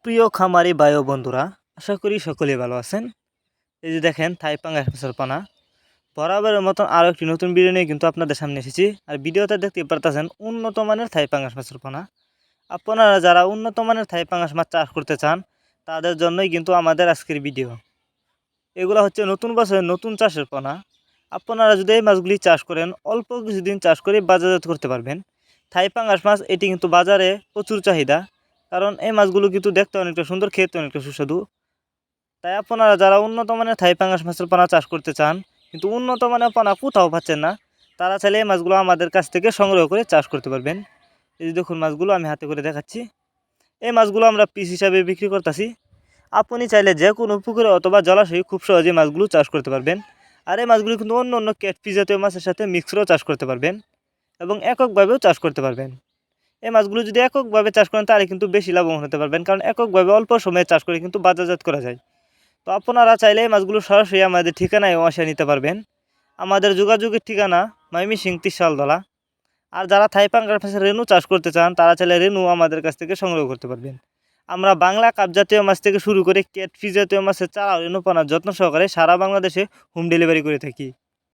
সুপ্রিয় খামারি ভাই ও বন্ধুরা, আশা করি সকলেই ভালো আছেন। এই যে দেখেন থাই পাঙ্গাস মাছের পোনা, বরাবরের মতন আরও একটি নতুন ভিডিও নিয়ে কিন্তু আপনাদের সামনে এসেছি। আর ভিডিওতে দেখতে পারতেছেন উন্নত মানের থাই পাঙ্গাস মাছের পোনা। আপনারা যারা উন্নত মানের থাই পাঙ্গাস মাছ চাষ করতে চান তাদের জন্যই কিন্তু আমাদের আজকের ভিডিও। এগুলো হচ্ছে নতুন বছরের নতুন চাষের পোনা। আপনারা যদি এই মাছগুলি চাষ করেন, অল্প কিছুদিন চাষ করে বাজারজাত করতে পারবেন। থাই পাঙ্গাস মাছ এটি কিন্তু বাজারে প্রচুর চাহিদা, কারণ এই মাছগুলো কিন্তু দেখতে অনেকটা সুন্দর, খেতে অনেকটা সুস্বাদু। তাই আপনারা যারা উন্নত মানের থাই পাঙ্গাস মাছের পোনা চাষ করতে চান কিন্তু উন্নত মানের পোনা কোথাও পাচ্ছেন না, তারা চাইলে এই মাছগুলো আমাদের কাছ থেকে সংগ্রহ করে চাষ করতে পারবেন। এই যে দেখুন মাছগুলো আমি হাতে করে দেখাচ্ছি। এই মাছগুলো আমরা পিস হিসাবে বিক্রি করতেছি। আপনি চাইলে যে কোনো পুকুরে অথবা জলাশয়ে খুব সহজে মাছগুলো চাষ করতে পারবেন। আর এই মাছগুলো কিন্তু অন্য অন্য ক্যাটফিশ জাতীয় মাছের সাথে মিক্সরও চাষ করতে পারবেন এবং এককভাবেও চাষ করতে পারবেন। এই মাছগুলো যদি এককভাবে চাষ করেন তাহলে কিন্তু বেশি লাভবান হতে পারবেন, কারণ এককভাবে অল্প সময়ে চাষ করে কিন্তু বাজারজাত করা যায়। তো আপনারা চাইলে এই মাছগুলো সরাসরি আমাদের ঠিকানায় এসে নিতে পারবেন। আমাদের যোগাযোগের ঠিকানা ময়মনসিংহ তিরশালতলা। আর যারা থাই পাঙ্গাস মাছের রেনু চাষ করতে চান তারা চাইলে রেনু আমাদের কাছ থেকে সংগ্রহ করতে পারবেন। আমরা বাংলা কাপ জাতীয় মাছ থেকে শুরু করে ক্যাটফিশ জাতীয় মাছের চারা রেনু পোনার যত্ন সহকারে সারা বাংলাদেশে হোম ডেলিভারি করে থাকি।